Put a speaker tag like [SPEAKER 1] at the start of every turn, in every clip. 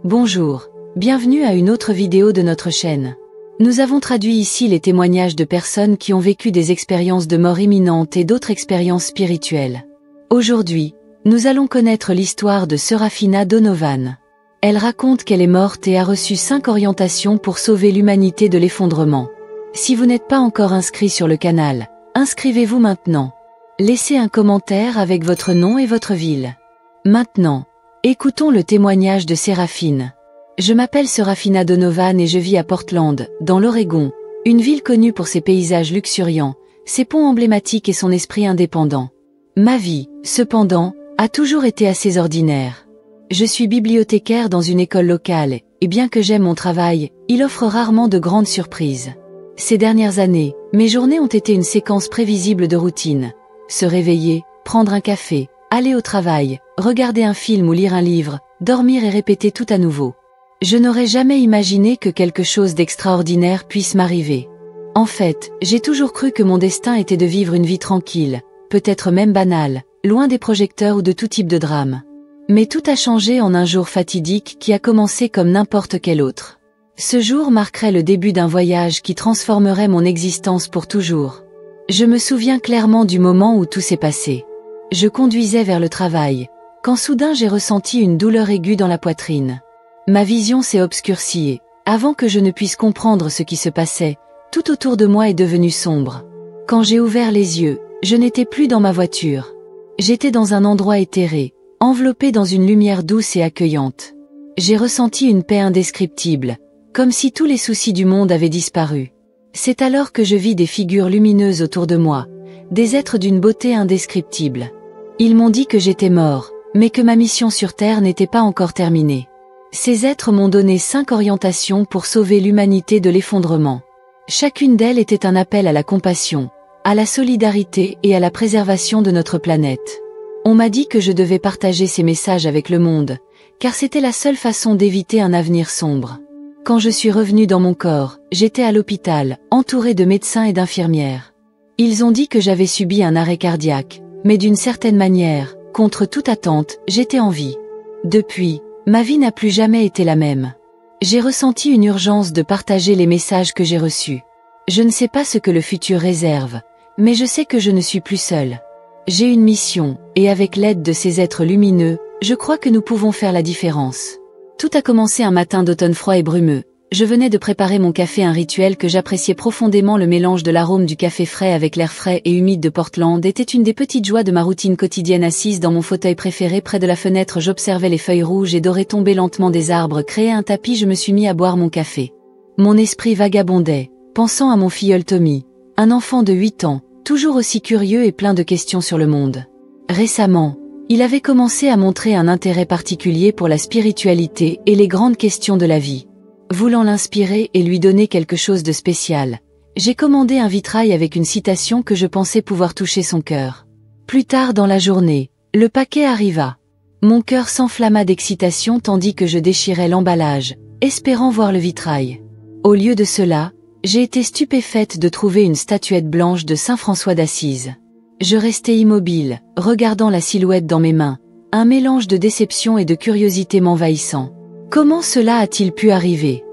[SPEAKER 1] Bonjour, bienvenue à une autre vidéo de notre chaîne. Nous avons traduit ici les témoignages de personnes qui ont vécu des expériences de mort imminente et d'autres expériences spirituelles. Aujourd'hui, nous allons connaître l'histoire de Serafina Donovan. Elle raconte qu'elle est morte et a reçu 5 orientations pour sauver l'humanité de l'effondrement. Si vous n'êtes pas encore inscrit sur le canal, inscrivez-vous maintenant. Laissez un commentaire avec votre nom et votre ville. Maintenant, écoutons le témoignage de Séraphine. Je m'appelle Serafina Donovan et je vis à Portland, dans l'Oregon, une ville connue pour ses paysages luxuriants, ses ponts emblématiques et son esprit indépendant. Ma vie, cependant, a toujours été assez ordinaire. Je suis bibliothécaire dans une école locale, et bien que j'aime mon travail, il offre rarement de grandes surprises. Ces dernières années, mes journées ont été une séquence prévisible de routine. Se réveiller, prendre un café, aller au travail, regarder un film ou lire un livre, dormir et répéter tout à nouveau. Je n'aurais jamais imaginé que quelque chose d'extraordinaire puisse m'arriver. En fait, j'ai toujours cru que mon destin était de vivre une vie tranquille, peut-être même banale, loin des projecteurs ou de tout type de drame. Mais tout a changé en un jour fatidique qui a commencé comme n'importe quel autre. Ce jour marquerait le début d'un voyage qui transformerait mon existence pour toujours. Je me souviens clairement du moment où tout s'est passé. Je conduisais vers le travail, quand soudain j'ai ressenti une douleur aiguë dans la poitrine. Ma vision s'est obscurcie et, avant que je ne puisse comprendre ce qui se passait, tout autour de moi est devenu sombre. Quand j'ai ouvert les yeux, je n'étais plus dans ma voiture. J'étais dans un endroit éthéré, enveloppé dans une lumière douce et accueillante. J'ai ressenti une paix indescriptible, comme si tous les soucis du monde avaient disparu. C'est alors que je vis des figures lumineuses autour de moi, des êtres d'une beauté indescriptible. Ils m'ont dit que j'étais mort, mais que ma mission sur Terre n'était pas encore terminée. Ces êtres m'ont donné 5 orientations pour sauver l'humanité de l'effondrement. Chacune d'elles était un appel à la compassion, à la solidarité et à la préservation de notre planète. On m'a dit que je devais partager ces messages avec le monde, car c'était la seule façon d'éviter un avenir sombre. Quand je suis revenue dans mon corps, j'étais à l'hôpital, entourée de médecins et d'infirmières. Ils ont dit que j'avais subi un arrêt cardiaque, mais d'une certaine manière, contre toute attente, j'étais en vie. Depuis, ma vie n'a plus jamais été la même. J'ai ressenti une urgence de partager les messages que j'ai reçus. Je ne sais pas ce que le futur réserve, mais je sais que je ne suis plus seule. J'ai une mission, et avec l'aide de ces êtres lumineux, je crois que nous pouvons faire la différence. Tout a commencé un matin d'automne froid et brumeux. Je venais de préparer mon café, un rituel que j'appréciais profondément. Le mélange de l'arôme du café frais avec l'air frais et humide de Portland était une des petites joies de ma routine quotidienne. Assise dans mon fauteuil préféré près de la fenêtre, j'observais les feuilles rouges et dorées tomber lentement des arbres, créer un tapis. Je me suis mis à boire mon café. Mon esprit vagabondait, pensant à mon filleul Tommy, un enfant de 8 ans, toujours aussi curieux et plein de questions sur le monde. Récemment, il avait commencé à montrer un intérêt particulier pour la spiritualité et les grandes questions de la vie. Voulant l'inspirer et lui donner quelque chose de spécial, j'ai commandé un vitrail avec une citation que je pensais pouvoir toucher son cœur. Plus tard dans la journée, le paquet arriva. Mon cœur s'enflamma d'excitation tandis que je déchirais l'emballage, espérant voir le vitrail. Au lieu de cela, j'ai été stupéfaite de trouver une statuette blanche de Saint François d'Assise. Je restais immobile, regardant la silhouette dans mes mains, un mélange de déception et de curiosité m'envahissant. Comment cela a-t-il pu arriver?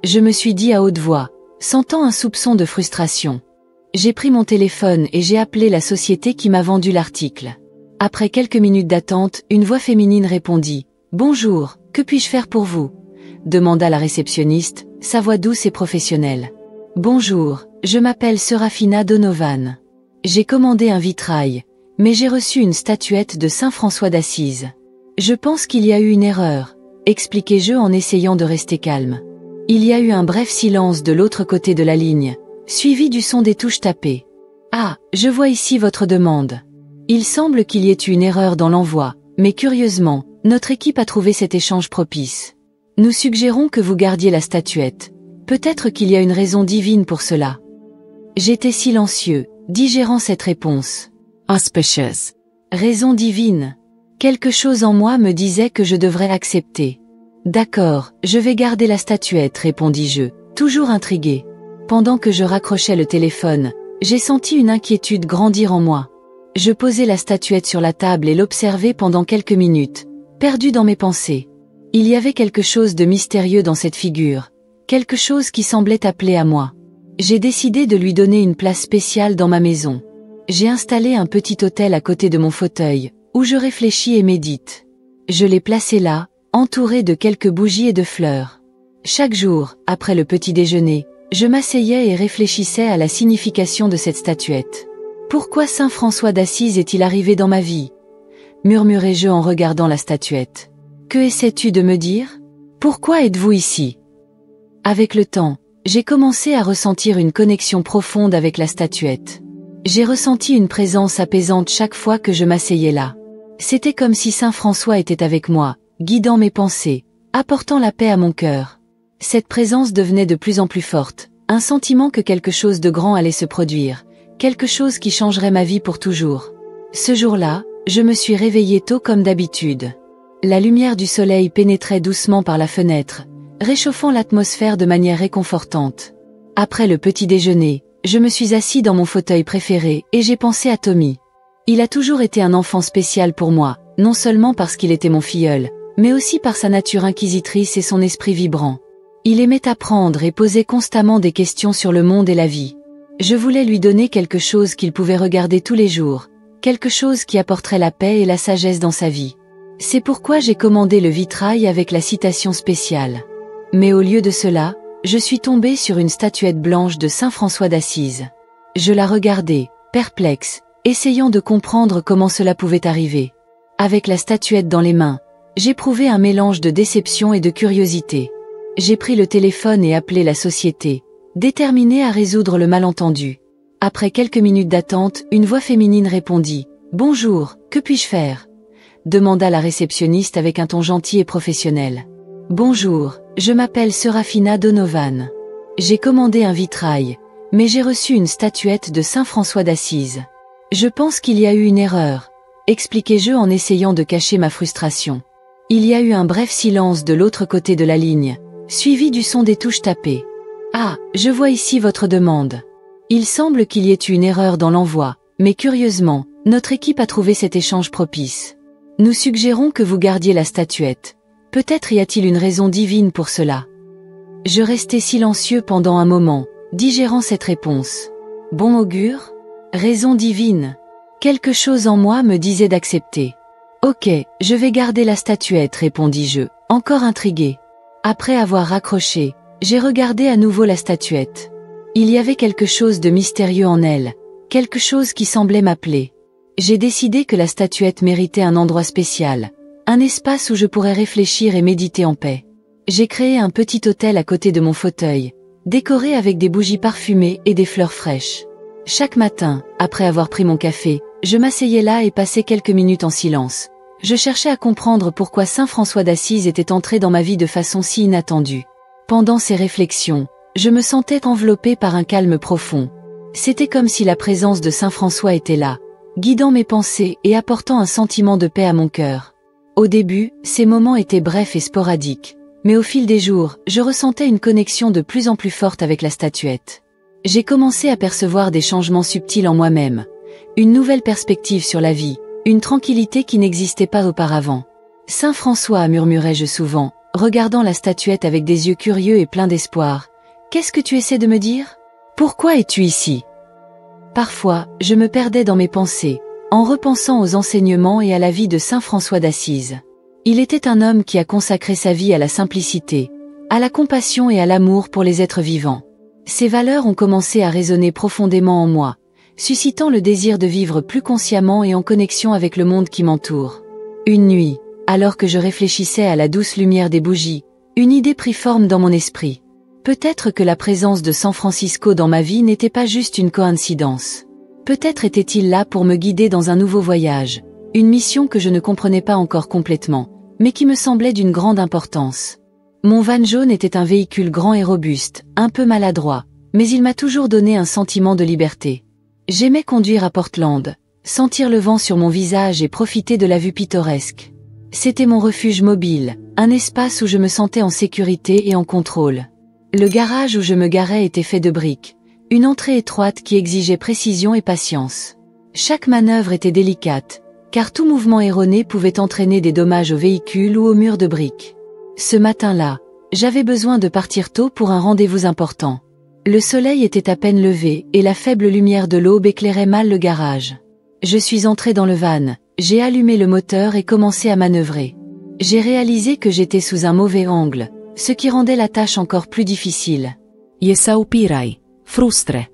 [SPEAKER 1] Je me suis dit à haute voix, sentant un soupçon de frustration. J'ai pris mon téléphone et j'ai appelé la société qui m'a vendu l'article. Après quelques minutes d'attente, une voix féminine répondit « Bonjour, que puis-je faire pour vous ?» demanda la réceptionniste, sa voix douce et professionnelle. « Bonjour, je m'appelle Serafina Donovan. J'ai commandé un vitrail, mais j'ai reçu une statuette de Saint François d'Assise. Je pense qu'il y a eu une erreur, expliquai-je en essayant de rester calme. Il y a eu un bref silence de l'autre côté de la ligne, suivi du son des touches tapées. Ah, je vois ici votre demande. Il semble qu'il y ait eu une erreur dans l'envoi, mais curieusement, notre équipe a trouvé cet échange propice. Nous suggérons que vous gardiez la statuette. Peut-être qu'il y a une raison divine pour cela. J'étais silencieux, digérant cette réponse. Auspicious. Raison divine. Quelque chose en moi me disait que je devrais accepter. D'accord, je vais garder la statuette, répondis-je, toujours intrigué. Pendant que je raccrochais le téléphone, j'ai senti une inquiétude grandir en moi. Je posai la statuette sur la table et l'observai pendant quelques minutes, perdu dans mes pensées. Il y avait quelque chose de mystérieux dans cette figure, quelque chose qui semblait appeler à moi. J'ai décidé de lui donner une place spéciale dans ma maison. J'ai installé un petit autel à côté de mon fauteuil, où je réfléchis et médite. Je l'ai placé là, entouré de quelques bougies et de fleurs. Chaque jour, après le petit déjeuner, je m'asseyais et réfléchissais à la signification de cette statuette. Pourquoi Saint François d'Assise est-il arrivé dans ma vie ? Murmurai-je en regardant la statuette. Que essaies-tu de me dire ? Pourquoi êtes-vous ici ? Avec le temps, j'ai commencé à ressentir une connexion profonde avec la statuette. J'ai ressenti une présence apaisante chaque fois que je m'asseyais là. C'était comme si Saint François était avec moi, guidant mes pensées, apportant la paix à mon cœur. Cette présence devenait de plus en plus forte, un sentiment que quelque chose de grand allait se produire, quelque chose qui changerait ma vie pour toujours. Ce jour-là, je me suis réveillée tôt comme d'habitude. La lumière du soleil pénétrait doucement par la fenêtre, réchauffant l'atmosphère de manière réconfortante. Après le petit déjeuner, je me suis assis dans mon fauteuil préféré et j'ai pensé à Tommy. Il a toujours été un enfant spécial pour moi, non seulement parce qu'il était mon filleul, mais aussi par sa nature inquisitrice et son esprit vibrant. Il aimait apprendre et posait constamment des questions sur le monde et la vie. Je voulais lui donner quelque chose qu'il pouvait regarder tous les jours, quelque chose qui apporterait la paix et la sagesse dans sa vie. C'est pourquoi j'ai commandé le vitrail avec la citation spéciale. Mais au lieu de cela, je suis tombée sur une statuette blanche de Saint François d'Assise. Je la regardais, perplexe, essayant de comprendre comment cela pouvait arriver. Avec la statuette dans les mains, j'éprouvais un mélange de déception et de curiosité. J'ai pris le téléphone et appelé la société, déterminée à résoudre le malentendu. Après quelques minutes d'attente, une voix féminine répondit « Bonjour, que puis-je faire ?» demanda la réceptionniste avec un ton gentil et professionnel. « Bonjour, je m'appelle Serafina Donovan. J'ai commandé un vitrail, mais j'ai reçu une statuette de Saint François d'Assise. Je pense qu'il y a eu une erreur, expliquai-je en essayant de cacher ma frustration. Il y a eu un bref silence de l'autre côté de la ligne, suivi du son des touches tapées. « Ah, je vois ici votre demande. Il semble qu'il y ait eu une erreur dans l'envoi, mais curieusement, notre équipe a trouvé cet échange propice. Nous suggérons que vous gardiez la statuette. Peut-être y a-t-il une raison divine pour cela. » Je restai silencieux pendant un moment, digérant cette réponse. Bon augure ? Raison divine. Quelque chose en moi me disait d'accepter. « Ok, je vais garder la statuette, répondis-je, encore intrigué. Après avoir raccroché, j'ai regardé à nouveau la statuette. Il y avait quelque chose de mystérieux en elle, quelque chose qui semblait m'appeler. J'ai décidé que la statuette méritait un endroit spécial, un espace où je pourrais réfléchir et méditer en paix. J'ai créé un petit autel à côté de mon fauteuil, décoré avec des bougies parfumées et des fleurs fraîches. Chaque matin, après avoir pris mon café, je m'asseyais là et passais quelques minutes en silence. Je cherchais à comprendre pourquoi Saint François d'Assise était entré dans ma vie de façon si inattendue. Pendant ces réflexions, je me sentais enveloppée par un calme profond. C'était comme si la présence de Saint François était là, guidant mes pensées et apportant un sentiment de paix à mon cœur. Au début, ces moments étaient brefs et sporadiques, mais au fil des jours, je ressentais une connexion de plus en plus forte avec la statuette. J'ai commencé à percevoir des changements subtils en moi-même, une nouvelle perspective sur la vie, une tranquillité qui n'existait pas auparavant. « Saint François », murmurais-je souvent, regardant la statuette avec des yeux curieux et pleins d'espoir. « Qu'est-ce que tu essaies de me dire ? Pourquoi es-tu ici ?» Parfois, je me perdais dans mes pensées, en repensant aux enseignements et à la vie de Saint François d'Assise. Il était un homme qui a consacré sa vie à la simplicité, à la compassion et à l'amour pour les êtres vivants. Ces valeurs ont commencé à résonner profondément en moi, suscitant le désir de vivre plus consciemment et en connexion avec le monde qui m'entoure. Une nuit, alors que je réfléchissais à la douce lumière des bougies, une idée prit forme dans mon esprit. Peut-être que la présence de San Francisco dans ma vie n'était pas juste une coïncidence. Peut-être était-il là pour me guider dans un nouveau voyage, une mission que je ne comprenais pas encore complètement, mais qui me semblait d'une grande importance. Mon van jaune était un véhicule grand et robuste, un peu maladroit, mais il m'a toujours donné un sentiment de liberté. J'aimais conduire à Portland, sentir le vent sur mon visage et profiter de la vue pittoresque. C'était mon refuge mobile, un espace où je me sentais en sécurité et en contrôle. Le garage où je me garais était fait de briques, une entrée étroite qui exigeait précision et patience. Chaque manœuvre était délicate, car tout mouvement erroné pouvait entraîner des dommages au véhicule ou aux murs de briques. Ce matin-là, j'avais besoin de partir tôt pour un rendez-vous important. Le soleil était à peine levé et la faible lumière de l'aube éclairait mal le garage. Je suis entré dans le van, j'ai allumé le moteur et commencé à manœuvrer. J'ai réalisé que j'étais sous un mauvais angle, ce qui rendait la tâche encore plus difficile.
[SPEAKER 2] Je sa upiraj, frustre.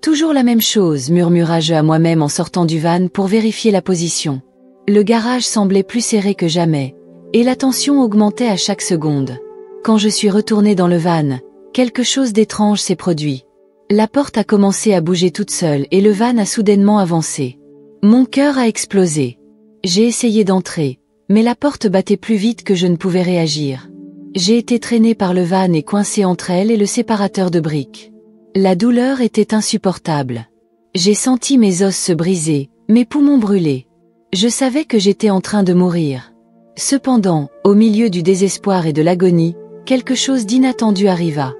[SPEAKER 1] Toujours la même chose, murmura-je à moi-même en sortant du van pour vérifier la position. Le garage semblait plus serré que jamais, et la tension augmentait à chaque seconde. Quand je suis retourné dans le van, quelque chose d'étrange s'est produit. La porte a commencé à bouger toute seule et le van a soudainement avancé. Mon cœur a explosé. J'ai essayé d'entrer, mais la porte battait plus vite que je ne pouvais réagir. J'ai été traîné par le van et coincé entre elle et le séparateur de briques. La douleur était insupportable. J'ai senti mes os se briser, mes poumons brûler. Je savais que j'étais en train de mourir. Cependant, au milieu du désespoir et de l'agonie, quelque chose d'inattendu arriva.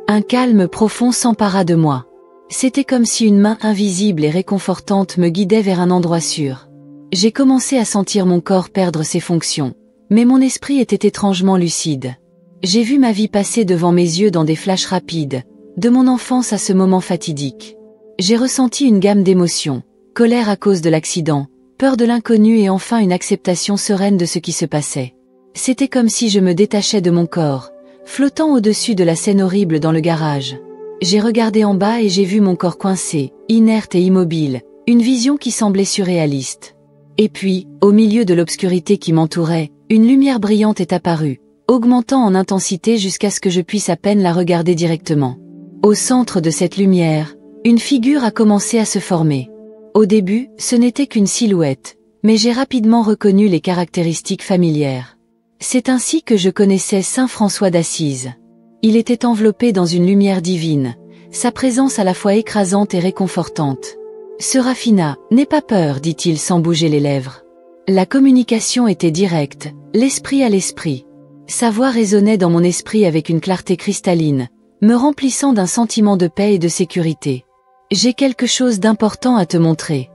[SPEAKER 1] Un calme profond s'empara de moi. C'était comme si une main invisible et réconfortante me guidait vers un endroit sûr. J'ai commencé à sentir mon corps perdre ses fonctions, mais mon esprit était étrangement lucide. J'ai vu ma vie passer devant mes yeux dans des flashs rapides, de mon enfance à ce moment fatidique. J'ai ressenti une gamme d'émotions, colère à cause de l'accident, peur de l'inconnu et enfin une acceptation sereine de ce qui se passait. C'était comme si je me détachais de mon corps, flottant au-dessus de la scène horrible dans le garage. J'ai regardé en bas et j'ai vu mon corps coincé, inerte et immobile, une vision qui semblait surréaliste. Et puis, au milieu de l'obscurité qui m'entourait, une lumière brillante est apparue, augmentant en intensité jusqu'à ce que je puisse à peine la regarder directement. Au centre de cette lumière, une figure a commencé à se former. Au début, ce n'était qu'une silhouette, mais j'ai rapidement reconnu les caractéristiques familières. C'est ainsi que je connaissais Saint François d'Assise. Il était enveloppé dans une lumière divine, sa présence à la fois écrasante et réconfortante. « Serafina, n'aie pas peur, dit-il sans bouger les lèvres. » La communication était directe, l'esprit à l'esprit. Sa voix résonnait dans mon esprit avec une clarté cristalline, me remplissant d'un sentiment de paix et de sécurité. « J'ai quelque chose d'important à te montrer. »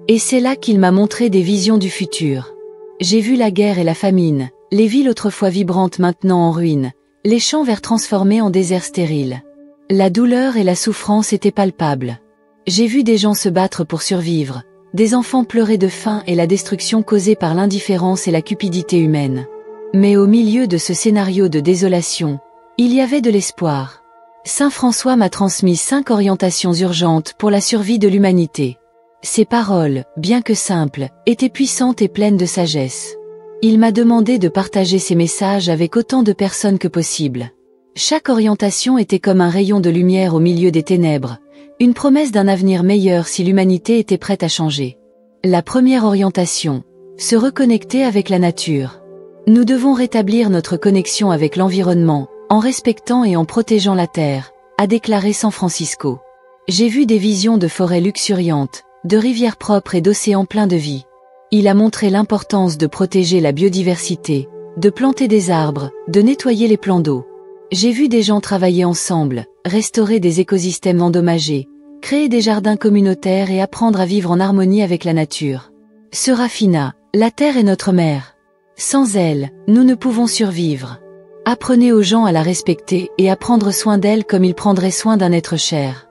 [SPEAKER 1] Et c'est là qu'il m'a montré des visions du futur. J'ai vu la guerre et la famine, les villes autrefois vibrantes maintenant en ruines, les champs verts transformés en déserts stériles. La douleur et la souffrance étaient palpables. J'ai vu des gens se battre pour survivre, des enfants pleurer de faim et la destruction causée par l'indifférence et la cupidité humaine. Mais au milieu de ce scénario de désolation, il y avait de l'espoir. Saint François m'a transmis 5 orientations urgentes pour la survie de l'humanité. Ces paroles, bien que simples, étaient puissantes et pleines de sagesse. Il m'a demandé de partager ces messages avec autant de personnes que possible. Chaque orientation était comme un rayon de lumière au milieu des ténèbres, une promesse d'un avenir meilleur si l'humanité était prête à changer. La première orientation, se reconnecter avec la nature. Nous devons rétablir notre connexion avec l'environnement, en respectant et en protégeant la terre, a déclaré San Francisco. J'ai vu des visions de forêts luxuriantes, de rivières propres et d'océans pleins de vie. Il a montré l'importance de protéger la biodiversité, de planter des arbres, de nettoyer les plans d'eau. J'ai vu des gens travailler ensemble, restaurer des écosystèmes endommagés, créer des jardins communautaires et apprendre à vivre en harmonie avec la nature. Serafina, la terre est notre mère. Sans elle, nous ne pouvons survivre. Apprenez aux gens à la respecter et à prendre soin d'elle comme ils prendraient soin d'un être cher.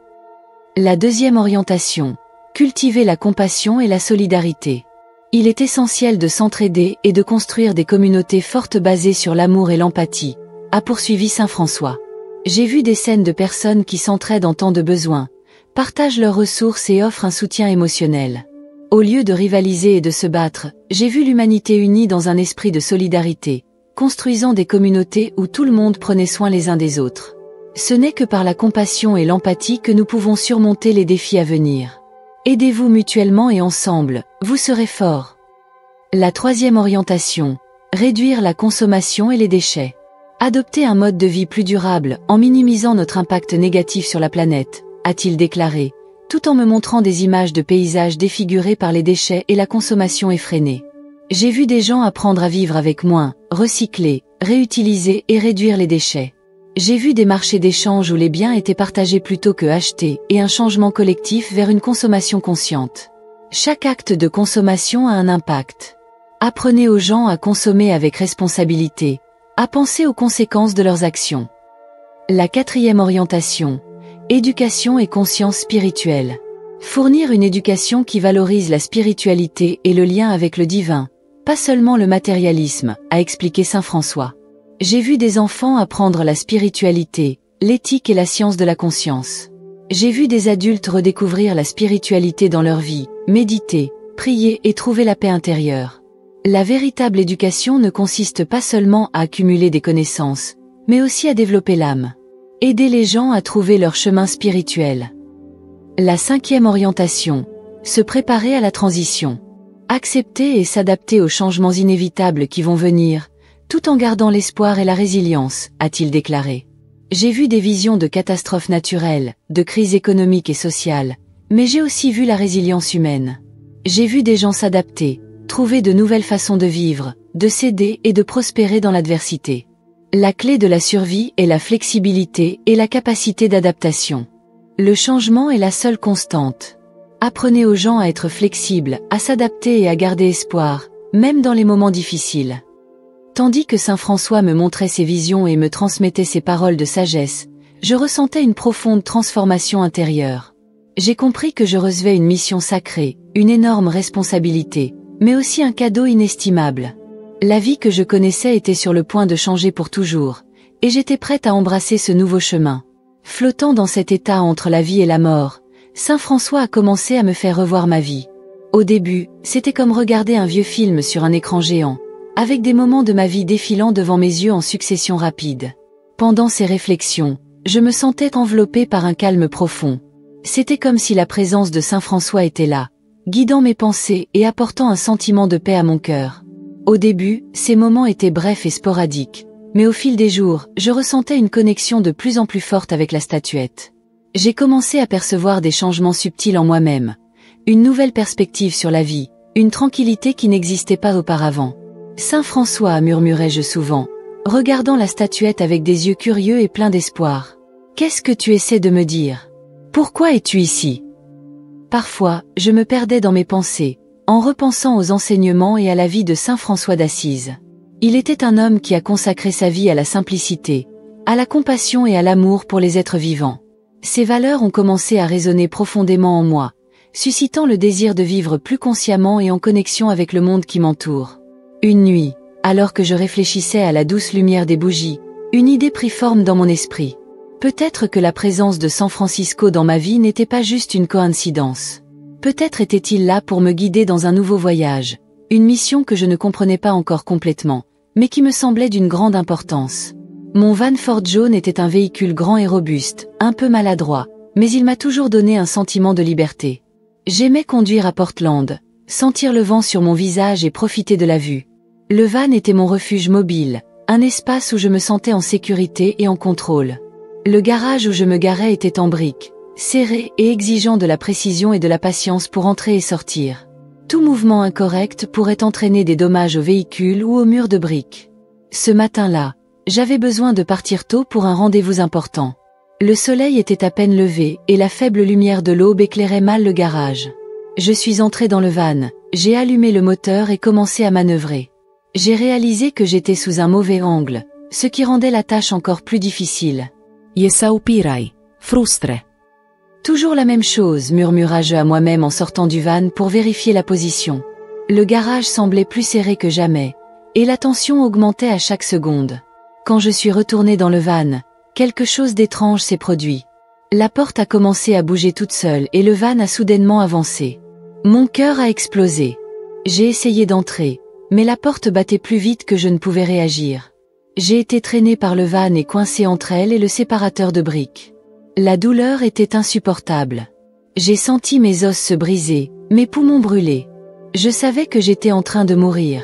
[SPEAKER 1] La deuxième orientation, cultiver la compassion et la solidarité. Il est essentiel de s'entraider et de construire des communautés fortes basées sur l'amour et l'empathie, a poursuivi Saint François. J'ai vu des scènes de personnes qui s'entraident en temps de besoin, partagent leurs ressources et offrent un soutien émotionnel. Au lieu de rivaliser et de se battre, j'ai vu l'humanité unie dans un esprit de solidarité, construisant des communautés où tout le monde prenait soin les uns des autres. Ce n'est que par la compassion et l'empathie que nous pouvons surmonter les défis à venir. Aidez-vous mutuellement et ensemble, vous serez forts. La troisième orientation, réduire la consommation et les déchets. Adopter un mode de vie plus durable en minimisant notre impact négatif sur la planète, a-t-il déclaré, tout en me montrant des images de paysages défigurés par les déchets et la consommation effrénée. J'ai vu des gens apprendre à vivre avec moins, recycler, réutiliser et réduire les déchets. J'ai vu des marchés d'échange où les biens étaient partagés plutôt que achetés et un changement collectif vers une consommation consciente. Chaque acte de consommation a un impact. Apprenez aux gens à consommer avec responsabilité, à penser aux conséquences de leurs actions. La quatrième orientation, éducation et conscience spirituelle. Fournir une éducation qui valorise la spiritualité et le lien avec le divin, pas seulement le matérialisme, a expliqué saint François. J'ai vu des enfants apprendre la spiritualité, l'éthique et la science de la conscience. J'ai vu des adultes redécouvrir la spiritualité dans leur vie, méditer, prier et trouver la paix intérieure. La véritable éducation ne consiste pas seulement à accumuler des connaissances, mais aussi à développer l'âme. Aider les gens à trouver leur chemin spirituel. La cinquième orientation, se préparer à la transition. Accepter et s'adapter aux changements inévitables qui vont venir, tout en gardant l'espoir et la résilience, a-t-il déclaré. J'ai vu des visions de catastrophes naturelles, de crises économiques et sociales, mais j'ai aussi vu la résilience humaine. J'ai vu des gens s'adapter, trouver de nouvelles façons de vivre, de s'aider et de prospérer dans l'adversité. La clé de la survie est la flexibilité et la capacité d'adaptation. Le changement est la seule constante. Apprenez aux gens à être flexibles, à s'adapter et à garder espoir, même dans les moments difficiles. Tandis que saint François me montrait ses visions et me transmettait ses paroles de sagesse, je ressentais une profonde transformation intérieure. J'ai compris que je recevais une mission sacrée, une énorme responsabilité, mais aussi un cadeau inestimable. La vie que je connaissais était sur le point de changer pour toujours, et j'étais prête à embrasser ce nouveau chemin. Flottant dans cet état entre la vie et la mort, saint François a commencé à me faire revoir ma vie. Au début, c'était comme regarder un vieux film sur un écran géant, avec des moments de ma vie défilant devant mes yeux en succession rapide. Pendant ces réflexions, je me sentais enveloppée par un calme profond. C'était comme si la présence de saint François était là, guidant mes pensées et apportant un sentiment de paix à mon cœur. Au début, ces moments étaient brefs et sporadiques. Mais au fil des jours, je ressentais une connexion de plus en plus forte avec la statuette. J'ai commencé à percevoir des changements subtils en moi-même, une nouvelle perspective sur la vie, une tranquillité qui n'existait pas auparavant. Saint François, murmurais-je souvent, regardant la statuette avec des yeux curieux et pleins d'espoir. Qu'est-ce que tu essaies de me dire? Pourquoi es-tu ici? Parfois, je me perdais dans mes pensées, en repensant aux enseignements et à la vie de saint François d'Assise. Il était un homme qui a consacré sa vie à la simplicité, à la compassion et à l'amour pour les êtres vivants. Ces valeurs ont commencé à résonner profondément en moi, suscitant le désir de vivre plus consciemment et en connexion avec le monde qui m'entoure. Une nuit, alors que je réfléchissais à la douce lumière des bougies, une idée prit forme dans mon esprit. Peut-être que la présence de San Francisco dans ma vie n'était pas juste une coïncidence. Peut-être était-il là pour me guider dans un nouveau voyage, une mission que je ne comprenais pas encore complètement, mais qui me semblait d'une grande importance. Mon van Ford jaune était un véhicule grand et robuste, un peu maladroit, mais il m'a toujours donné un sentiment de liberté. J'aimais conduire à Portland, sentir le vent sur mon visage et profiter de la vue. Le van était mon refuge mobile, un espace où je me sentais en sécurité et en contrôle. Le garage où je me garais était en briques, serré et exigeant de la précision et de la patience pour entrer et sortir. Tout mouvement incorrect pourrait entraîner des dommages au véhicule ou au mur de briques. Ce matin-là, j'avais besoin de partir tôt pour un rendez-vous important. Le soleil était à peine levé et la faible lumière de l'aube éclairait mal le garage. Je suis entré dans le van, j'ai allumé le moteur et commencé à manœuvrer. J'ai réalisé que j'étais sous un mauvais angle, ce qui rendait la tâche encore plus difficile.
[SPEAKER 2] Je sa upirai, frustre.
[SPEAKER 1] Toujours la même chose, murmura-je à moi-même en sortant du van pour vérifier la position. Le garage semblait plus serré que jamais, et la tension augmentait à chaque seconde. Quand je suis retourné dans le van, quelque chose d'étrange s'est produit. La porte a commencé à bouger toute seule et le van a soudainement avancé. Mon cœur a explosé. J'ai essayé d'entrer, mais la porte battait plus vite que je ne pouvais réagir. J'ai été traîné par le van et coincé entre elle et le séparateur de briques. La douleur était insupportable. J'ai senti mes os se briser, mes poumons brûler. Je savais que j'étais en train de mourir.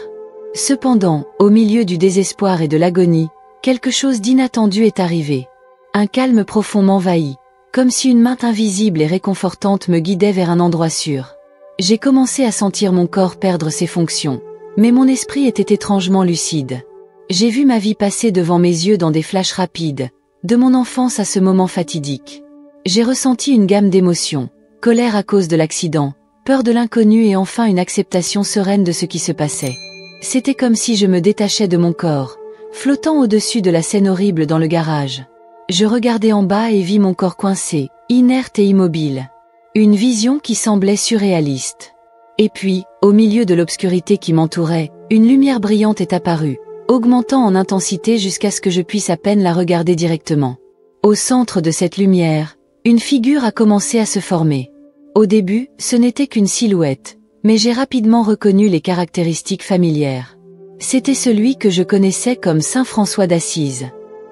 [SPEAKER 1] Cependant, au milieu du désespoir et de l'agonie, quelque chose d'inattendu est arrivé. Un calme profond m'envahit, comme si une main invisible et réconfortante me guidait vers un endroit sûr. J'ai commencé à sentir mon corps perdre ses fonctions, mais mon esprit était étrangement lucide. J'ai vu ma vie passer devant mes yeux dans des flashs rapides, de mon enfance à ce moment fatidique. J'ai ressenti une gamme d'émotions, colère à cause de l'accident, peur de l'inconnu et enfin une acceptation sereine de ce qui se passait. C'était comme si je me détachais de mon corps, flottant au-dessus de la scène horrible dans le garage. Je regardais en bas et vis mon corps coincé, inerte et immobile. Une vision qui semblait surréaliste. Et puis, au milieu de l'obscurité qui m'entourait, une lumière brillante est apparue, augmentant en intensité jusqu'à ce que je puisse à peine la regarder directement. Au centre de cette lumière, une figure a commencé à se former. Au début, ce n'était qu'une silhouette, mais j'ai rapidement reconnu les caractéristiques familières. C'était celui que je connaissais comme Saint François d'Assise.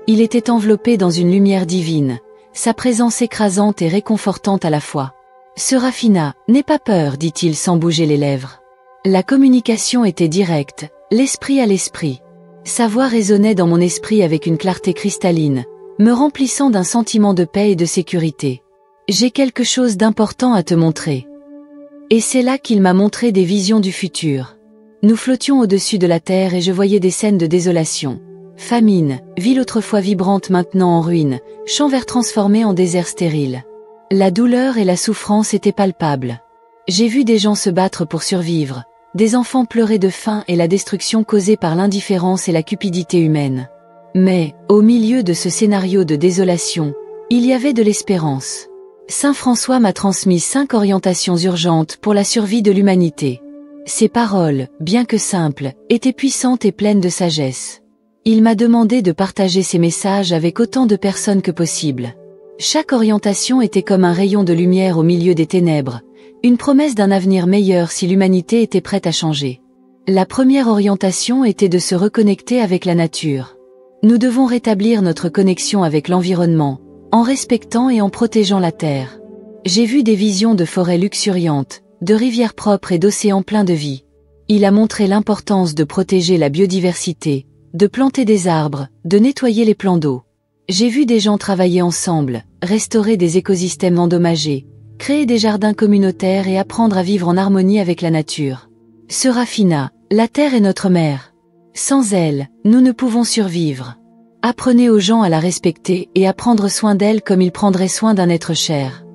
[SPEAKER 1] Il était enveloppé dans une lumière divine, sa présence écrasante et réconfortante à la fois. « Serafina, n'aie pas peur, dit-il sans bouger les lèvres. » La communication était directe, l'esprit à l'esprit. Sa voix résonnait dans mon esprit avec une clarté cristalline, me remplissant d'un sentiment de paix et de sécurité. « J'ai quelque chose d'important à te montrer. » Et c'est là qu'il m'a montré des visions du futur. Nous flottions au-dessus de la terre et je voyais des scènes de désolation. Famine, ville autrefois vibrante maintenant en ruine, champs verts transformés en désert stérile. La douleur et la souffrance étaient palpables. J'ai vu des gens se battre pour survivre, des enfants pleurer de faim et la destruction causée par l'indifférence et la cupidité humaine. Mais, au milieu de ce scénario de désolation, il y avait de l'espérance. Saint François m'a transmis 5 orientations urgentes pour la survie de l'humanité. Ces paroles, bien que simples, étaient puissantes et pleines de sagesse. Il m'a demandé de partager ces messages avec autant de personnes que possible. Chaque orientation était comme un rayon de lumière au milieu des ténèbres, une promesse d'un avenir meilleur si l'humanité était prête à changer. La première orientation était de se reconnecter avec la nature. Nous devons rétablir notre connexion avec l'environnement, en respectant et en protégeant la terre. J'ai vu des visions de forêts luxuriantes, de rivières propres et d'océans pleins de vie. Il a montré l'importance de protéger la biodiversité, de planter des arbres, de nettoyer les plans d'eau. J'ai vu des gens travailler ensemble, restaurer des écosystèmes endommagés, créer des jardins communautaires et apprendre à vivre en harmonie avec la nature. Serafina, la terre est notre mère. Sans elle, nous ne pouvons survivre. Apprenez aux gens à la respecter et à prendre soin d'elle comme ils prendraient soin d'un être cher.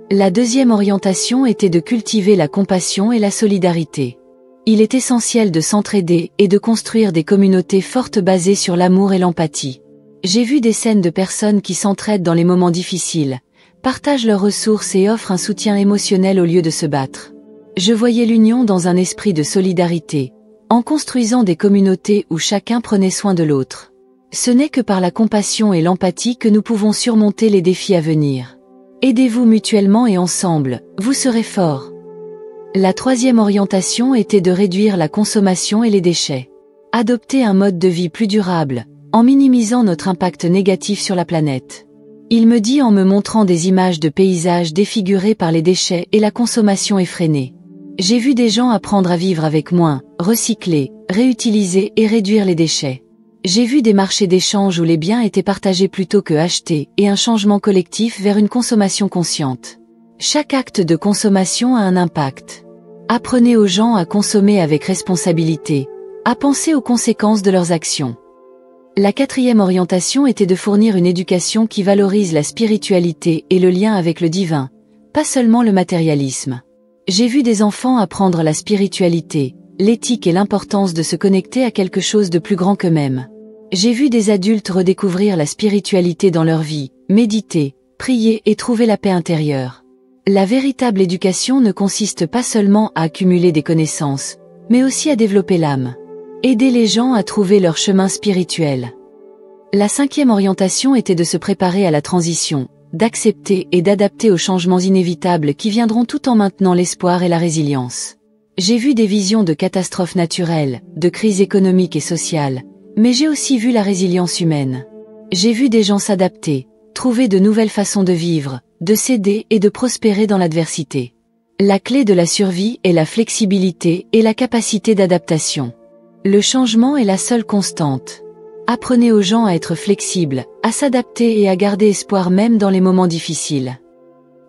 [SPEAKER 1] La deuxième orientation était de cultiver la compassion et la solidarité. Il est essentiel de s'entraider et de construire des communautés fortes basées sur l'amour et l'empathie. J'ai vu des scènes de personnes qui s'entraident dans les moments difficiles, partagent leurs ressources et offrent un soutien émotionnel au lieu de se battre. Je voyais l'union dans un esprit de solidarité, en construisant des communautés où chacun prenait soin de l'autre. Ce n'est que par la compassion et l'empathie que nous pouvons surmonter les défis à venir. Aidez-vous mutuellement et ensemble, vous serez forts. La troisième orientation était de réduire la consommation et les déchets. Adopter un mode de vie plus durable, en minimisant notre impact négatif sur la planète. Il me dit en me montrant des images de paysages défigurés par les déchets et la consommation effrénée. J'ai vu des gens apprendre à vivre avec moins, recycler, réutiliser et réduire les déchets. J'ai vu des marchés d'échange où les biens étaient partagés plutôt que achetés et un changement collectif vers une consommation consciente. Chaque acte de consommation a un impact. Apprenez aux gens à consommer avec responsabilité, à penser aux conséquences de leurs actions. La quatrième orientation était de fournir une éducation qui valorise la spiritualité et le lien avec le divin, pas seulement le matérialisme. J'ai vu des enfants apprendre la spiritualité, l'éthique et l'importance de se connecter à quelque chose de plus grand qu'eux-mêmes. J'ai vu des adultes redécouvrir la spiritualité dans leur vie, méditer, prier et trouver la paix intérieure. La véritable éducation ne consiste pas seulement à accumuler des connaissances, mais aussi à développer l'âme. Aider les gens à trouver leur chemin spirituel. La cinquième orientation était de se préparer à la transition, d'accepter et d'adapter aux changements inévitables qui viendront tout en maintenant l'espoir et la résilience. J'ai vu des visions de catastrophes naturelles, de crises économiques et sociales, mais j'ai aussi vu la résilience humaine. J'ai vu des gens s'adapter, trouver de nouvelles façons de vivre, de s'aider et de prospérer dans l'adversité. La clé de la survie est la flexibilité et la capacité d'adaptation. Le changement est la seule constante. Apprenez aux gens à être flexibles, à s'adapter et à garder espoir même dans les moments difficiles.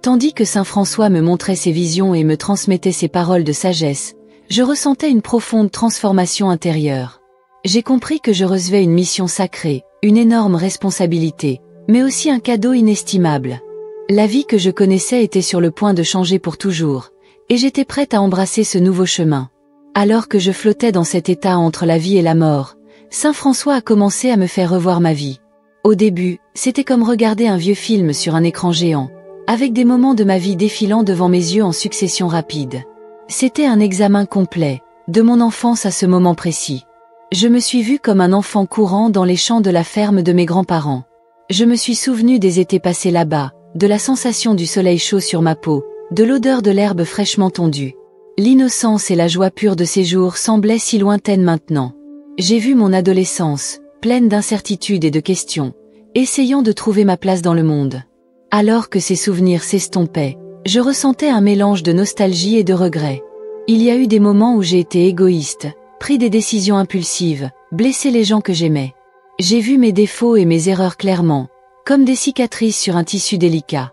[SPEAKER 1] Tandis que Saint François me montrait ses visions et me transmettait ses paroles de sagesse, je ressentais une profonde transformation intérieure. J'ai compris que je recevais une mission sacrée, une énorme responsabilité, mais aussi un cadeau inestimable. La vie que je connaissais était sur le point de changer pour toujours, et j'étais prête à embrasser ce nouveau chemin. Alors que je flottais dans cet état entre la vie et la mort, Saint François a commencé à me faire revoir ma vie. Au début, c'était comme regarder un vieux film sur un écran géant, avec des moments de ma vie défilant devant mes yeux en succession rapide. C'était un examen complet, de mon enfance à ce moment précis. Je me suis vue comme un enfant courant dans les champs de la ferme de mes grands-parents. Je me suis souvenu des étés passés là-bas, de la sensation du soleil chaud sur ma peau, de l'odeur de l'herbe fraîchement tondue. L'innocence et la joie pure de ces jours semblaient si lointaines maintenant. J'ai vu mon adolescence, pleine d'incertitudes et de questions, essayant de trouver ma place dans le monde. Alors que ces souvenirs s'estompaient, je ressentais un mélange de nostalgie et de regret. Il y a eu des moments où j'ai été égoïste, pris des décisions impulsives, blessé les gens que j'aimais. J'ai vu mes défauts et mes erreurs clairement, comme des cicatrices sur un tissu délicat.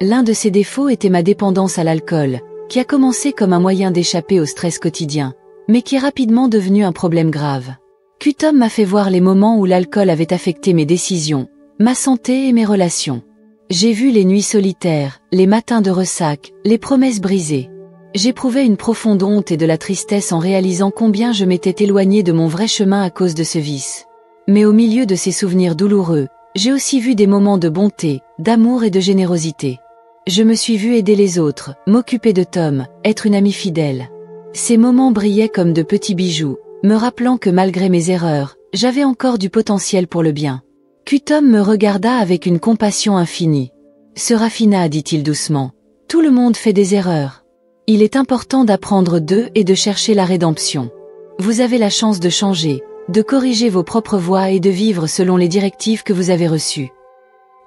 [SPEAKER 1] L'un de ces défauts était ma dépendance à l'alcool, qui a commencé comme un moyen d'échapper au stress quotidien, mais qui est rapidement devenu un problème grave. Q-Tom m'a fait voir les moments où l'alcool avait affecté mes décisions, ma santé et mes relations. J'ai vu les nuits solitaires, les matins de ressac, les promesses brisées. J'éprouvais une profonde honte et de la tristesse en réalisant combien je m'étais éloigné de mon vrai chemin à cause de ce vice. Mais au milieu de ces souvenirs douloureux, j'ai aussi vu des moments de bonté, d'amour et de générosité. Je me suis vu aider les autres, m'occuper de Tom, être une amie fidèle. Ces moments brillaient comme de petits bijoux, me rappelant que malgré mes erreurs, j'avais encore du potentiel pour le bien. Q-Tom me regarda avec une compassion infinie. « Serafina, dit-il doucement, tout le monde fait des erreurs. Il est important d'apprendre d'eux et de chercher la rédemption. Vous avez la chance de changer, de corriger vos propres voies et de vivre selon les directives que vous avez reçues. »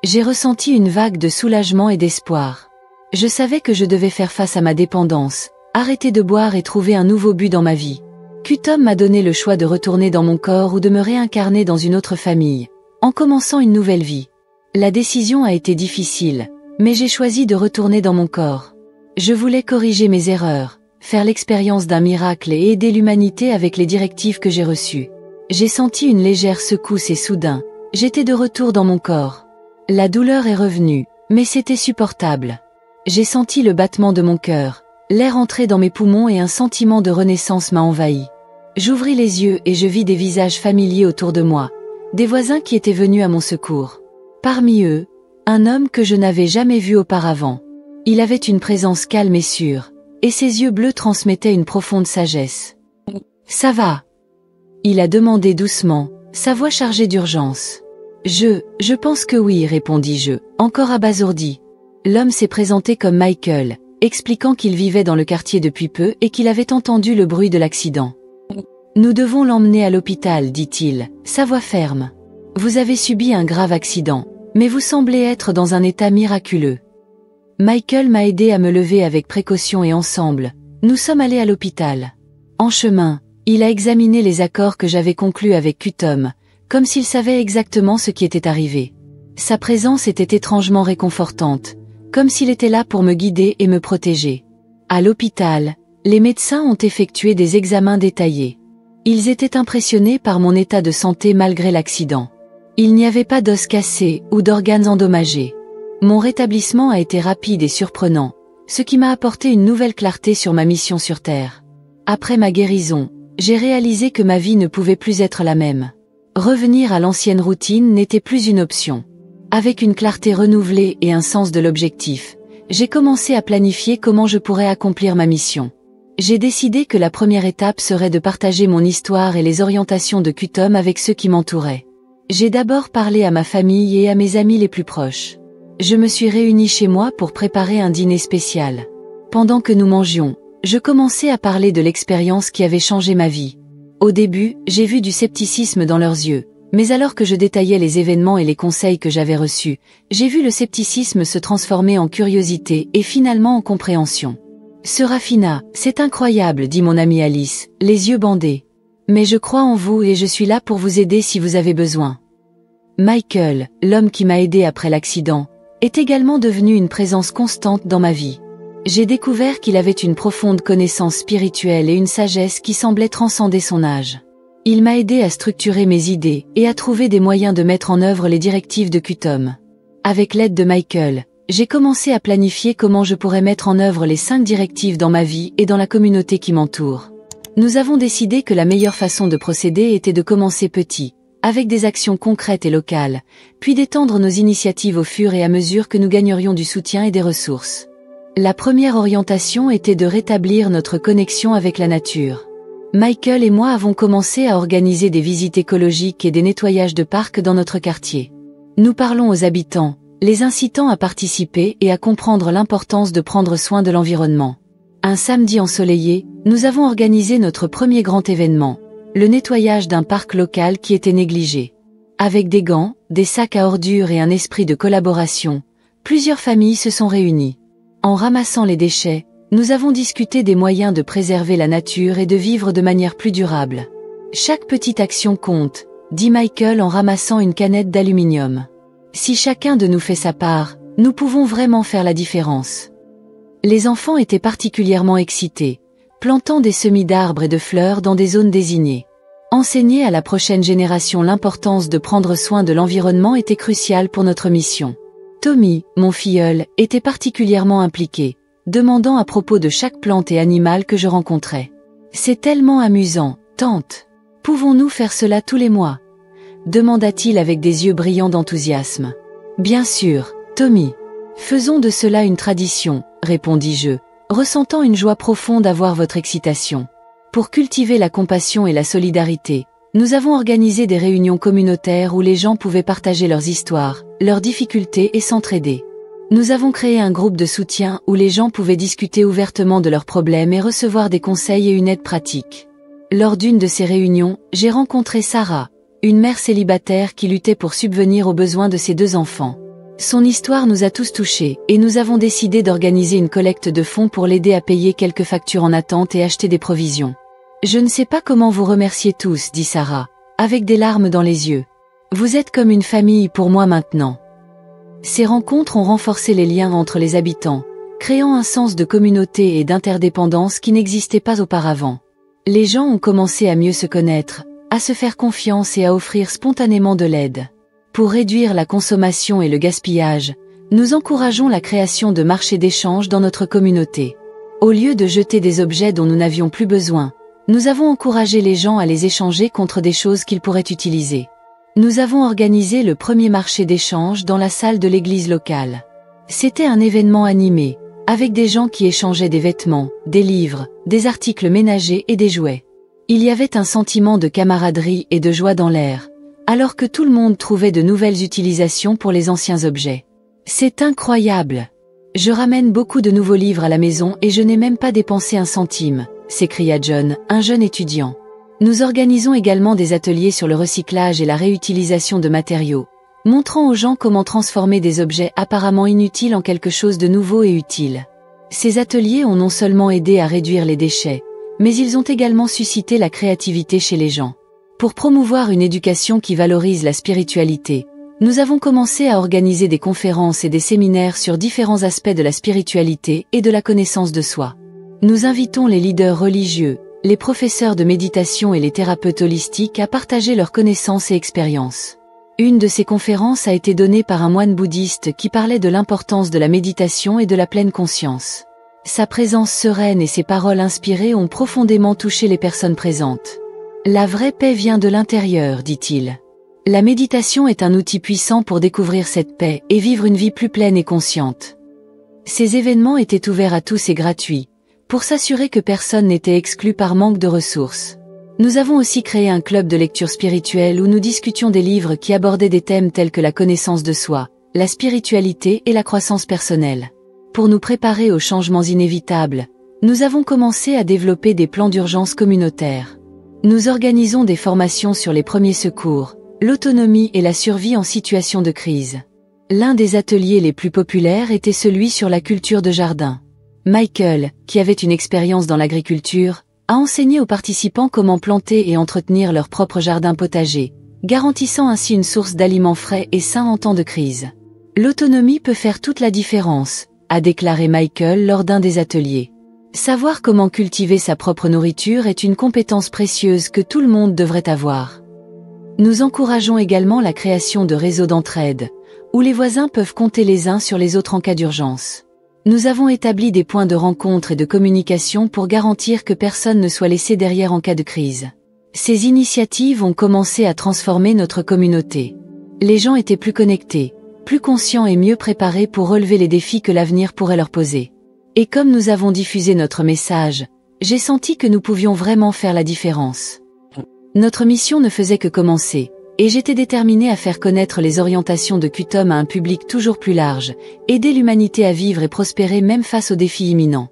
[SPEAKER 1] J'ai ressenti une vague de soulagement et d'espoir. Je savais que je devais faire face à ma dépendance, arrêter de boire et trouver un nouveau but dans ma vie. Q-Tom m'a donné le choix de retourner dans mon corps ou de me réincarner dans une autre famille, en commençant une nouvelle vie. La décision a été difficile, mais j'ai choisi de retourner dans mon corps. Je voulais corriger mes erreurs, faire l'expérience d'un miracle et aider l'humanité avec les directives que j'ai reçues. J'ai senti une légère secousse et soudain, j'étais de retour dans mon corps. La douleur est revenue, mais c'était supportable. J'ai senti le battement de mon cœur, l'air entrer dans mes poumons et un sentiment de renaissance m'a envahi. J'ouvris les yeux et je vis des visages familiers autour de moi, des voisins qui étaient venus à mon secours. Parmi eux, un homme que je n'avais jamais vu auparavant. Il avait une présence calme et sûre, et ses yeux bleus transmettaient une profonde sagesse. « Ça va ?» Il a demandé doucement, sa voix chargée d'urgence. Je pense que oui, répondis-je, encore abasourdi. L'homme s'est présenté comme Michael, expliquant qu'il vivait dans le quartier depuis peu et qu'il avait entendu le bruit de l'accident. « Nous devons l'emmener à l'hôpital, dit-il, sa voix ferme. Vous avez subi un grave accident, mais vous semblez être dans un état miraculeux. » Michael m'a aidé à me lever avec précaution et ensemble, nous sommes allés à l'hôpital. En chemin, il a examiné les accords que j'avais conclus avec Q-Tom, comme s'il savait exactement ce qui était arrivé. Sa présence était étrangement réconfortante, comme s'il était là pour me guider et me protéger. À l'hôpital, les médecins ont effectué des examens détaillés. Ils étaient impressionnés par mon état de santé malgré l'accident. Il n'y avait pas d'os cassés ou d'organes endommagés. Mon rétablissement a été rapide et surprenant, ce qui m'a apporté une nouvelle clarté sur ma mission sur Terre. Après ma guérison, j'ai réalisé que ma vie ne pouvait plus être la même. Revenir à l'ancienne routine n'était plus une option. Avec une clarté renouvelée et un sens de l'objectif, j'ai commencé à planifier comment je pourrais accomplir ma mission. J'ai décidé que la première étape serait de partager mon histoire et les orientations de Q-Tom avec ceux qui m'entouraient. J'ai d'abord parlé à ma famille et à mes amis les plus proches. Je me suis réunie chez moi pour préparer un dîner spécial. Pendant que nous mangions, je commençais à parler de l'expérience qui avait changé ma vie. Au début, j'ai vu du scepticisme dans leurs yeux, mais alors que je détaillais les événements et les conseils que j'avais reçus, j'ai vu le scepticisme se transformer en curiosité et finalement en compréhension. « Serafina, c'est incroyable, dit mon amie Alice, les yeux bandés. Mais je crois en vous et je suis là pour vous aider si vous avez besoin. » Michael, l'homme qui m'a aidé après l'accident, est également devenu une présence constante dans ma vie. J'ai découvert qu'il avait une profonde connaissance spirituelle et une sagesse qui semblait transcender son âge. Il m'a aidé à structurer mes idées et à trouver des moyens de mettre en œuvre les directives de Q-Tom. Avec l'aide de Michael, j'ai commencé à planifier comment je pourrais mettre en œuvre les 5 directives dans ma vie et dans la communauté qui m'entoure. Nous avons décidé que la meilleure façon de procéder était de commencer petit, avec des actions concrètes et locales, puis d'étendre nos initiatives au fur et à mesure que nous gagnerions du soutien et des ressources. La première orientation était de rétablir notre connexion avec la nature. Michael et moi avons commencé à organiser des visites écologiques et des nettoyages de parcs dans notre quartier. Nous parlons aux habitants, les incitant à participer et à comprendre l'importance de prendre soin de l'environnement. Un samedi ensoleillé, nous avons organisé notre premier grand événement, le nettoyage d'un parc local qui était négligé. Avec des gants, des sacs à ordures et un esprit de collaboration, plusieurs familles se sont réunies. En ramassant les déchets, nous avons discuté des moyens de préserver la nature et de vivre de manière plus durable. Chaque petite action compte, dit Michael en ramassant une canette d'aluminium. Si chacun de nous fait sa part, nous pouvons vraiment faire la différence. Les enfants étaient particulièrement excités, plantant des semis d'arbres et de fleurs dans des zones désignées. Enseigner à la prochaine génération l'importance de prendre soin de l'environnement était crucial pour notre mission. Tommy, mon filleul, était particulièrement impliqué, demandant à propos de chaque plante et animal que je rencontrais. « C'est tellement amusant, tante. Pouvons-nous faire cela tous les mois ?» demanda-t-il avec des yeux brillants d'enthousiasme. « Bien sûr, Tommy. Faisons de cela une tradition, » répondis-je, ressentant une joie profonde à voir votre excitation. Pour cultiver la compassion et la solidarité, nous avons organisé des réunions communautaires où les gens pouvaient partager leurs histoires, leurs difficultés et s'entraider. Nous avons créé un groupe de soutien où les gens pouvaient discuter ouvertement de leurs problèmes et recevoir des conseils et une aide pratique. Lors d'une de ces réunions, j'ai rencontré Sarah, une mère célibataire qui luttait pour subvenir aux besoins de ses 2 enfants. Son histoire nous a tous touchés, et nous avons décidé d'organiser une collecte de fonds pour l'aider à payer quelques factures en attente et acheter des provisions. « Je ne sais pas comment vous remercier tous, » dit Sarah, avec des larmes dans les yeux. « Vous êtes comme une famille pour moi maintenant. » Ces rencontres ont renforcé les liens entre les habitants, créant un sens de communauté et d'interdépendance qui n'existait pas auparavant. Les gens ont commencé à mieux se connaître, à se faire confiance et à offrir spontanément de l'aide. Pour réduire la consommation et le gaspillage, nous encourageons la création de marchés d'échange dans notre communauté. Au lieu de jeter des objets dont nous n'avions plus besoin, nous avons encouragé les gens à les échanger contre des choses qu'ils pourraient utiliser. Nous avons organisé le premier marché d'échange dans la salle de l'église locale. C'était un événement animé, avec des gens qui échangeaient des vêtements, des livres, des articles ménagers et des jouets. Il y avait un sentiment de camaraderie et de joie dans l'air, alors que tout le monde trouvait de nouvelles utilisations pour les anciens objets. C'est incroyable! Je ramène beaucoup de nouveaux livres à la maison et je n'ai même pas dépensé un centime, s'écria John, un jeune étudiant. Nous organisons également des ateliers sur le recyclage et la réutilisation de matériaux, montrant aux gens comment transformer des objets apparemment inutiles en quelque chose de nouveau et utile. Ces ateliers ont non seulement aidé à réduire les déchets, mais ils ont également suscité la créativité chez les gens. Pour promouvoir une éducation qui valorise la spiritualité, nous avons commencé à organiser des conférences et des séminaires sur différents aspects de la spiritualité et de la connaissance de soi. Nous invitons les leaders religieux, les professeurs de méditation et les thérapeutes holistiques à partager leurs connaissances et expériences. Une de ces conférences a été donnée par un moine bouddhiste qui parlait de l'importance de la méditation et de la pleine conscience. Sa présence sereine et ses paroles inspirées ont profondément touché les personnes présentes. « La vraie paix vient de l'intérieur », dit-il. La méditation est un outil puissant pour découvrir cette paix et vivre une vie plus pleine et consciente. Ces événements étaient ouverts à tous et gratuits, pour s'assurer que personne n'était exclu par manque de ressources. Nous avons aussi créé un club de lecture spirituelle où nous discutions des livres qui abordaient des thèmes tels que la connaissance de soi, la spiritualité et la croissance personnelle. Pour nous préparer aux changements inévitables, nous avons commencé à développer des plans d'urgence communautaires. Nous organisons des formations sur les premiers secours, l'autonomie et la survie en situation de crise. L'un des ateliers les plus populaires était celui sur la culture de jardin. Michael, qui avait une expérience dans l'agriculture, a enseigné aux participants comment planter et entretenir leur propre jardin potager, garantissant ainsi une source d'aliments frais et sains en temps de crise. L'autonomie peut faire toute la différence, a déclaré Michael lors d'un des ateliers. Savoir comment cultiver sa propre nourriture est une compétence précieuse que tout le monde devrait avoir. Nous encourageons également la création de réseaux d'entraide, où les voisins peuvent compter les uns sur les autres en cas d'urgence. Nous avons établi des points de rencontre et de communication pour garantir que personne ne soit laissé derrière en cas de crise. Ces initiatives ont commencé à transformer notre communauté. Les gens étaient plus connectés, plus conscients et mieux préparés pour relever les défis que l'avenir pourrait leur poser. Et comme nous avons diffusé notre message, j'ai senti que nous pouvions vraiment faire la différence. Notre mission ne faisait que commencer, et j'étais déterminée à faire connaître les orientations de QTOM à un public toujours plus large, aider l'humanité à vivre et prospérer même face aux défis imminents.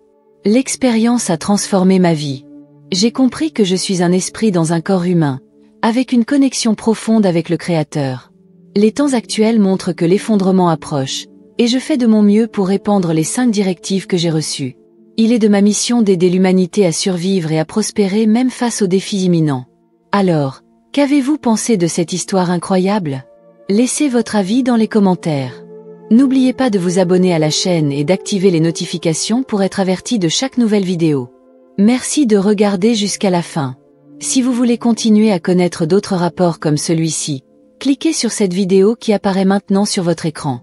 [SPEAKER 1] L'expérience a transformé ma vie. J'ai compris que je suis un esprit dans un corps humain, avec une connexion profonde avec le Créateur. Les temps actuels montrent que l'effondrement approche, et je fais de mon mieux pour répandre les 5 directives que j'ai reçues. Il est de ma mission d'aider l'humanité à survivre et à prospérer même face aux défis imminents. Alors, qu'avez-vous pensé de cette histoire incroyable? Laissez votre avis dans les commentaires. N'oubliez pas de vous abonner à la chaîne et d'activer les notifications pour être averti de chaque nouvelle vidéo. Merci de regarder jusqu'à la fin. Si vous voulez continuer à connaître d'autres rapports comme celui-ci, cliquez sur cette vidéo qui apparaît maintenant sur votre écran.